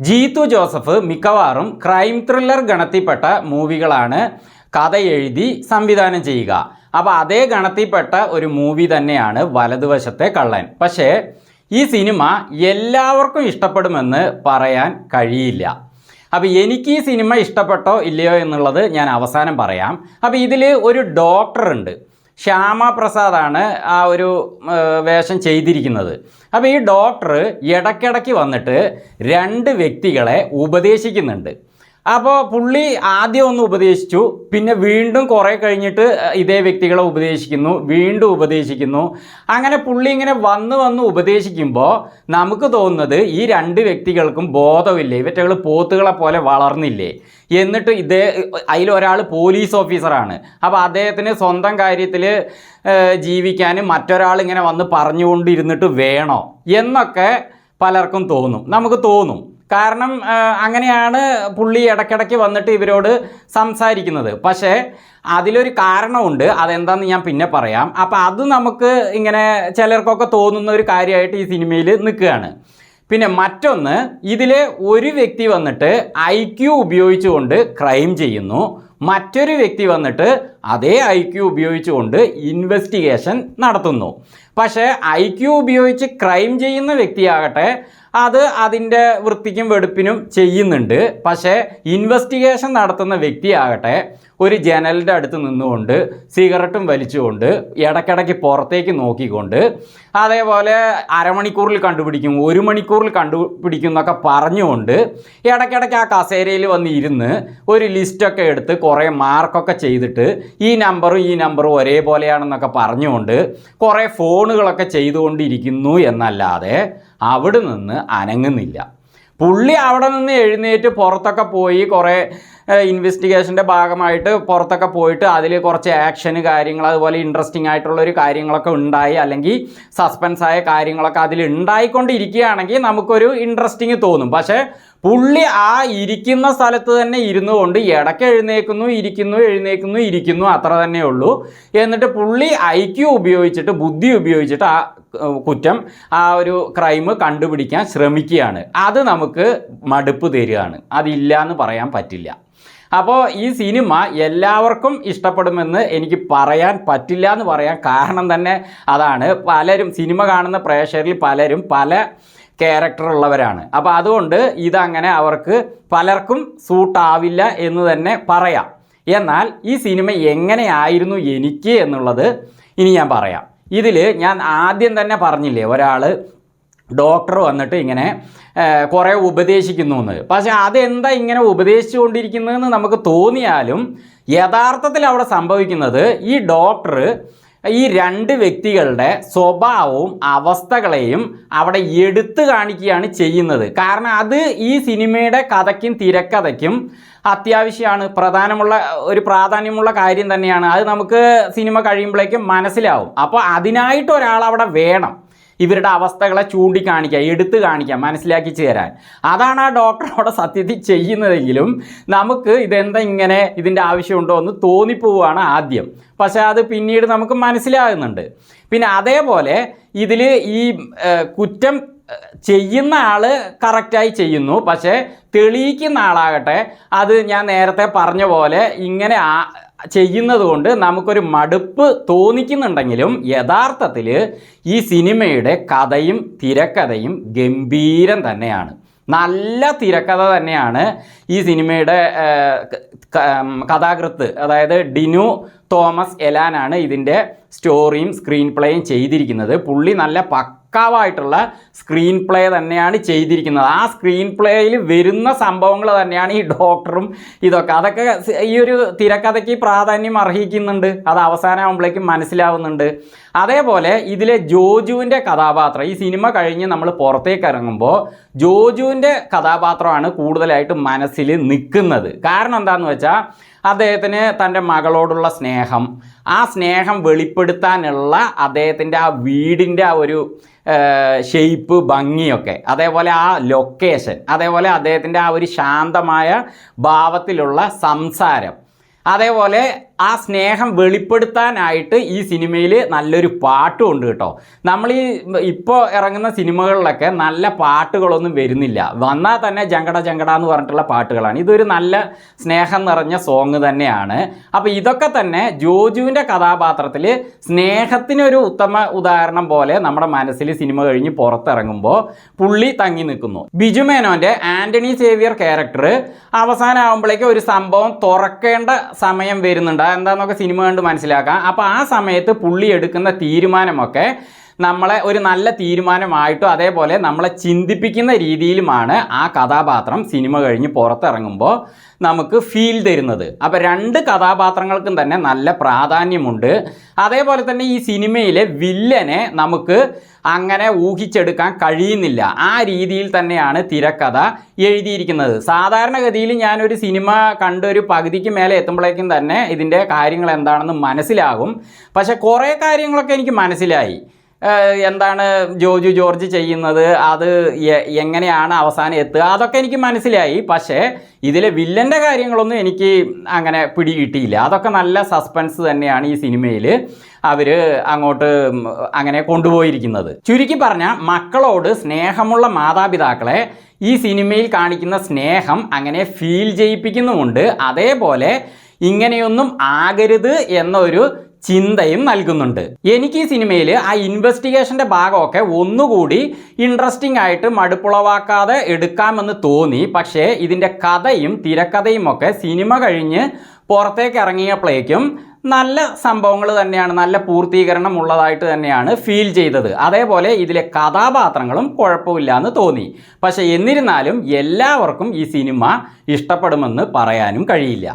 Jeethu Joseph മിക്കവാറും crime thriller ഗണത്തിൽപ്പെട്ട മൂവികളാണ് കഥ എഴുതി സംവിധാനം ചെയ്യുക. അപ്പോൾ അതേ ഗണത്തിൽപ്പെട്ട ഒരു മൂവി തന്നെയാണ് വലതുവശത്തെ കള്ളൻ. പക്ഷേ ഈ സിനിമ എല്ലാവർക്കും ഇഷ്ടപ്പെടുമെന്ന് പറയാൻ കഴിയില്ല. അപ്പോൾ എനിക്ക് ഈ സിനിമ ഇഷ്ടപ്പെട്ടോ ഇല്ലയോ എന്നുള്ളത് ഞാൻ അവസാനം പറയാം. അപ്പോൾ ഇതിൽ ഒരു ഡോക്ടറുണ്ട്, ശ്യാമ പ്രസാദാണ് ആ ഒരു വേഷം ചെയ്തിരിക്കുന്നത്. അപ്പോൾ ഈ ഡോക്ടർ ഇടയ്ക്കിടയ്ക്ക് വന്നിട്ട് രണ്ട് വ്യക്തികളെ ഉപദേശിക്കുന്നുണ്ട്. അപ്പോൾ പുള്ളി ആദ്യം ഒന്ന് ഉപദേശിച്ചു, പിന്നെ വീണ്ടും കുറേ കഴിഞ്ഞിട്ട് ഇതേ വ്യക്തികളെ ഉപദേശിക്കുന്നു, വീണ്ടും ഉപദേശിക്കുന്നു. അങ്ങനെ പുള്ളി ഇങ്ങനെ വന്ന് ഉപദേശിക്കുമ്പോൾ നമുക്ക് തോന്നുന്നത് ഈ രണ്ട് വ്യക്തികൾക്കും ബോധമില്ലേ, ഇവറ്റകൾ പോത്തുകളെ പോലെ വളർന്നില്ലേ. എന്നിട്ട് അതിലൊരാൾ പോലീസ് ഓഫീസറാണ്. അപ്പോൾ അദ്ദേഹത്തിന് സ്വന്തം കാര്യത്തിൽ ജീവിക്കാൻ മറ്റൊരാൾ ഇങ്ങനെ വന്ന് പറഞ്ഞുകൊണ്ടിരുന്നിട്ട് വേണോ എന്നൊക്കെ പലർക്കും തോന്നും, നമുക്ക് തോന്നും. കാരണം അങ്ങനെയാണ് പുള്ളി ഇടയ്ക്കിടയ്ക്ക് വന്നിട്ട് ഇവരോട് സംസാരിക്കുന്നത്. പക്ഷേ അതിലൊരു കാരണമുണ്ട്, അതെന്താണെന്ന് ഞാൻ പിന്നെ പറയാം. അപ്പോൾ അത് നമുക്ക് ഇങ്ങനെ ചിലർക്കൊക്കെ തോന്നുന്ന ഒരു കാര്യമായിട്ട് ഈ സിനിമയിൽ നിൽക്കുകയാണ്. പിന്നെ മറ്റൊന്ന്, ഇതിലെ ഒരു വ്യക്തി വന്നിട്ട് IQ ഉപയോഗിച്ചുകൊണ്ട് ക്രൈം ചെയ്യുന്നു, മറ്റൊരു വ്യക്തി വന്നിട്ട് അതേ IQ ഉപയോഗിച്ചുകൊണ്ട് ഇൻവെസ്റ്റിഗേഷൻ നടത്തുന്നു. പക്ഷേ IQ ഉപയോഗിച്ച് ക്രൈം ചെയ്യുന്ന വ്യക്തിയാകട്ടെ അത് അതിൻ്റെ വൃത്തിക്കും വെടുപ്പിനും ചെയ്യുന്നുണ്ട്. പക്ഷേ ഇൻവെസ്റ്റിഗേഷൻ നടത്തുന്ന വ്യക്തിയാകട്ടെ ഒരു ജനലിൻ്റെ അടുത്ത് നിന്നുകൊണ്ട് സിഗരറ്റും വലിച്ചുകൊണ്ട് ഇടയ്ക്കിടയ്ക്ക് പുറത്തേക്ക് നോക്കിക്കൊണ്ട് അതേപോലെ അരമണിക്കൂറിൽ കണ്ടുപിടിക്കും, 1 മണിക്കൂറിൽ കണ്ടുപിടിക്കും എന്നൊക്കെ പറഞ്ഞുകൊണ്ട് ഇടയ്ക്കിടയ്ക്ക് ആ കസേരയിൽ വന്ന് ഇരുന്ന് ഒരു ലിസ്റ്റൊക്കെ എടുത്ത് കുറേ മാർക്കൊക്കെ ചെയ്തിട്ട് ഈ നമ്പറും ഒരേപോലെയാണെന്നൊക്കെ പറഞ്ഞുകൊണ്ട് കുറേ ഫോണുകളൊക്കെ ചെയ്തുകൊണ്ടിരിക്കുന്നു എന്നല്ലാതെ അവിടെ നിന്ന് അനങ്ങുന്നില്ല. പുള്ളി അവിടെ നിന്ന് എഴുന്നേറ്റ് പുറത്തൊക്കെ പോയി കുറേ ഇൻവെസ്റ്റിഗേഷൻ്റെ ഭാഗമായിട്ട് പുറത്തൊക്കെ പോയിട്ട് അതിൽ കുറച്ച് ആക്ഷന് കാര്യങ്ങൾ അതുപോലെ ഇൻട്രസ്റ്റിംഗ് ആയിട്ടുള്ളൊരു കാര്യങ്ങളൊക്കെ ഉണ്ടായി, അല്ലെങ്കിൽ സസ്പെൻസായ കാര്യങ്ങളൊക്കെ അതിൽ ഉണ്ടായിക്കൊണ്ടിരിക്കുകയാണെങ്കിൽ നമുക്കൊരു ഇൻട്രസ്റ്റിങ് തോന്നും. പക്ഷേ പുള്ളി ആ ഇരിക്കുന്ന സ്ഥലത്ത് തന്നെ ഇരുന്നു കൊണ്ട് ഇടയ്ക്ക് ഇരിക്കുന്നു അത്ര തന്നെ ഉള്ളൂ. എന്നിട്ട് പുള്ളി IQ ഉപയോഗിച്ചിട്ട്, ബുദ്ധി ഉപയോഗിച്ചിട്ട് ആ കുറ്റം, ആ ഒരു ക്രൈം കണ്ടുപിടിക്കാൻ ശ്രമിക്കുകയാണ്. അത് നമുക്ക് മടുപ്പ് തരികയാണ്, അതില്ല എന്ന് പറയാൻ പറ്റില്ല. അപ്പോൾ ഈ സിനിമ എല്ലാവർക്കും ഇഷ്ടപ്പെടുമെന്ന് എനിക്ക് പറയാൻ പറ്റില്ല എന്ന് പറയാൻ കാരണം തന്നെ അതാണ്. പലരും സിനിമ കാണുന്ന പ്രേക്ഷകരിൽ പലരും പല ക്യാരക്ടറുള്ളവരാണ്. അപ്പോൾ അതുകൊണ്ട് ഇതങ്ങനെ അവർക്ക് പലർക്കും സൂട്ടാവില്ല എന്ന് തന്നെ പറയാം. എന്നാൽ ഈ സിനിമ എങ്ങനെയായിരുന്നു എനിക്ക് എന്നുള്ളത് ഇനി ഞാൻ പറയാം. ഇതിൽ ഞാൻ ആദ്യം തന്നെ പറഞ്ഞില്ലേ, ഒരാൾ ഡോക്ടർ വന്നിട്ട് ഇങ്ങനെ കുറേ ഉപദേശിക്കുന്നു എന്ന്. പക്ഷേ അതെന്താ ഇങ്ങനെ ഉപദേശിച്ചുകൊണ്ടിരിക്കുന്നതെന്ന് നമുക്ക് തോന്നിയാലും യഥാർത്ഥത്തിൽ അവിടെ സംഭവിക്കുന്നത് ഈ ഡോക്ടർ ഈ രണ്ട് വ്യക്തികളുടെ സ്വഭാവവും അവസ്ഥകളെയും അവിടെ എടുത്തു കാണിക്കുകയാണ് ചെയ്യുന്നത്. കാരണം അത് ഈ സിനിമയുടെ കഥയ്ക്കും തിരക്കഥയ്ക്കും അത്യാവശ്യമാണ്, പ്രാധാന്യമുള്ള കാര്യം തന്നെയാണ്. അത് നമുക്ക് സിനിമ കഴിയുമ്പോഴേക്കും മനസ്സിലാവും. അപ്പോൾ അതിനായിട്ട് ഒരാളവിടെ വേണം, ഇവരുടെ അവസ്ഥകളെ ചൂണ്ടിക്കാണിക്കുക, എടുത്തു കാണിക്കുക, മനസ്സിലാക്കിച്ച് തരാൻ. അതാണ് ആ ഡോക്ടർ അവിടെ സത്യത്തിൽ ചെയ്യുന്നതെങ്കിലും നമുക്ക് ഇതെന്താ ഇങ്ങനെ, ഇതിൻ്റെ ആവശ്യമുണ്ടോ എന്ന് തോന്നിപ്പോവുകയാണ് ആദ്യം. പക്ഷേ അത് പിന്നീട് നമുക്ക് മനസ്സിലാകുന്നുണ്ട്. പിന്നെ അതേപോലെ ഇതിൽ ഈ കുറ്റം ചെയ്യുന്ന ആൾ കറക്റ്റായി ചെയ്യുന്നു, പക്ഷേ തെളിയിക്കുന്ന ആളാകട്ടെ അത് ഞാൻ നേരത്തെ പറഞ്ഞ പോലെ ഇങ്ങനെ ചെയ്യുന്നത് കൊണ്ട് നമുക്കൊരു മടുപ്പ് തോന്നിക്കുന്നുണ്ടെങ്കിലും യഥാർത്ഥത്തിൽ ഈ സിനിമയുടെ കഥയും തിരക്കഥയും ഗംഭീരം തന്നെയാണ്. നല്ല തിരക്കഥ തന്നെയാണ് ഈ സിനിമയുടെ കഥാകൃത്ത്, അതായത് ഡിനു തോമസ് എലാനാണ് ഇതിൻ്റെ സ്റ്റോറിയും സ്ക്രീൻ പ്ലേയും ചെയ്തിരിക്കുന്നത്. പുള്ളി നല്ല പക്കാവായിട്ടുള്ള സ്ക്രീൻ പ്ലേ തന്നെയാണ് ചെയ്തിരിക്കുന്നത്. ആ സ്ക്രീൻ പ്ലേയിൽ വരുന്ന സംഭവങ്ങൾ തന്നെയാണ് ഈ ഡോക്ടറും അതൊക്കെ ഈ ഒരു തിരക്കഥയ്ക്ക് പ്രാധാന്യം അർഹിക്കുന്നുണ്ട്. അത് അവസാനമാകുമ്പോഴേക്കും മനസ്സിലാവുന്നുണ്ട്. അതേപോലെ ഇതിലെ ജോജുവിൻ്റെ കഥാപാത്രം, ഈ സിനിമ കഴിഞ്ഞ് നമ്മൾ പുറത്തേക്ക് ഇറങ്ങുമ്പോൾ ജോജുവിൻ്റെ കഥാപാത്രമാണ് കൂടുതലായിട്ട് മനസ്സിൽ നിൽക്കുന്നത്. കാരണം എന്താണെന്ന് വെച്ചാൽ അദ്ദേഹത്തിന് തൻ്റെ മകളോടുള്ള സ്നേഹം, ആ സ്നേഹം വെളിപ്പെടുത്താനുള്ള അദ്ദേഹത്തിൻ്റെ ആ വീടിൻ്റെ ആ ഒരു ഷേപ്പ്, ഭംഗിയൊക്കെ, അതേപോലെ ആ ലൊക്കേഷൻ, അതേപോലെ അദ്ദേഹത്തിൻ്റെ ആ ഒരു ശാന്തമായ ഭാവത്തിലുള്ള സംസാരം, അതേപോലെ ആ സ്നേഹം വെളിപ്പെടുത്താനായിട്ട് ഈ സിനിമയിൽ നല്ലൊരു പാട്ടും ഉണ്ട് കേട്ടോ. നമ്മൾ ഈ ഇപ്പോൾ ഇറങ്ങുന്ന സിനിമകളിലൊക്കെ നല്ല പാട്ടുകളൊന്നും വരുന്നില്ല, വന്നാൽ തന്നെ ജങ്കട ജങ്കട എന്ന് പറഞ്ഞിട്ടുള്ള പാട്ടുകളാണ്. ഇതൊരു നല്ല സ്നേഹം നിറഞ്ഞ സോങ് തന്നെയാണ്. അപ്പോൾ ഇതൊക്കെ തന്നെ ജോജുവിൻ്റെ കഥാപാത്രത്തിൽ സ്നേഹത്തിനൊരു ഉത്തമ ഉദാഹരണം പോലെ നമ്മുടെ മനസ്സിൽ സിനിമ കഴിഞ്ഞ് പുറത്തിറങ്ങുമ്പോൾ പുള്ളി തങ്ങി നിൽക്കുന്നു. ബിജു മേനോൻ്റെ ആൻ്റണി സേവിയർ ക്യാരക്ടർ അവസാനമാകുമ്പോഴേക്കും ഒരു സംഭവം തുറക്കേണ്ട സമയം വരുന്നുണ്ട്. എന്താണെന്നൊക്കെ സിനിമ കണ്ട് മനസ്സിലാക്കാം. അപ്പോൾ ആ സമയത്ത് പുള്ളി എടുക്കുന്ന തീരുമാനമൊക്കെ നമ്മളെ ഒരു നല്ല തീരുമാനമായിട്ടും അതേപോലെ നമ്മളെ ചിന്തിപ്പിക്കുന്ന രീതിയിലുമാണ് ആ കഥാപാത്രം സിനിമ കഴിഞ്ഞ് പുറത്തിറങ്ങുമ്പോൾ നമുക്ക് ഫീൽ തരുന്നത്. അപ്പോൾ രണ്ട് കഥാപാത്രങ്ങൾക്കും തന്നെ നല്ല പ്രാധാന്യമുണ്ട്. അതേപോലെ തന്നെ ഈ സിനിമയിലെ വില്ലനെ നമുക്ക് അങ്ങനെ ഊഹിച്ചെടുക്കാൻ കഴിയുന്നില്ല. ആ രീതിയിൽ തന്നെയാണ് തിരക്കഥ എഴുതിയിരിക്കുന്നത്. സാധാരണഗതിയിൽ ഞാനൊരു സിനിമ കണ്ടൊരു പകുതിക്ക് മേലെ എത്തുമ്പോഴേക്കും തന്നെ ഇതിൻ്റെ കാര്യങ്ങൾ എന്താണെന്ന് മനസ്സിലാകും. പക്ഷേ കുറേ കാര്യങ്ങളൊക്കെ എനിക്ക് മനസ്സിലായി. എന്താണ് ജോജു ജോർജ് ചെയ്യുന്നത്, അത് എങ്ങനെയാണ് അവസാനം എത്തുക, അതൊക്കെ എനിക്ക് മനസ്സിലായി. പക്ഷേ ഇതിലെ വില്ലൻ്റെ കാര്യങ്ങളൊന്നും എനിക്ക് അങ്ങനെ പിടികിട്ടിയില്ല. അതൊക്കെ നല്ല സസ്പെൻസ് തന്നെയാണ് ഈ സിനിമയിൽ അവർ അങ്ങോട്ട് അങ്ങനെ കൊണ്ടുപോയിരിക്കുന്നത്. ചുരുക്കി പറഞ്ഞാൽ മക്കളോട് സ്നേഹമുള്ള മാതാപിതാക്കളെ ഈ സിനിമയിൽ കാണിക്കുന്ന സ്നേഹം അങ്ങനെ ഫീൽ ചെയ്യിപ്പിക്കുന്നുമുണ്ട്. അതേപോലെ ഇങ്ങനെയൊന്നും ആകരുത് എന്നൊരു ചിന്തയും നൽകുന്നുണ്ട്. എനിക്ക് ഈ സിനിമയിൽ ആ ഇൻവെസ്റ്റിഗേഷൻ്റെ ഭാഗമൊക്കെ ഒന്നുകൂടി ഇൻട്രസ്റ്റിംഗ് ആയിട്ട് മടുപ്പുളവാക്കാതെ എടുക്കാമെന്ന് തോന്നി. പക്ഷേ ഇതിൻ്റെ കഥയും തിരക്കഥയും ഒക്കെ സിനിമ കഴിഞ്ഞ് പുറത്തേക്ക് ഇറങ്ങിയപ്പോഴേക്കും നല്ല സംഭവങ്ങൾ തന്നെയാണ്, നല്ല പൂർത്തീകരണം ഉള്ളതായിട്ട് തന്നെയാണ് ഫീൽ ചെയ്തത്. അതേപോലെ ഇതിലെ കഥാപാത്രങ്ങളും കുഴപ്പമില്ല എന്ന് തോന്നി. പക്ഷേ എന്നിരുന്നാലും എല്ലാവർക്കും ഈ സിനിമ ഇഷ്ടപ്പെടുമെന്ന് പറയാനും കഴിയില്ല.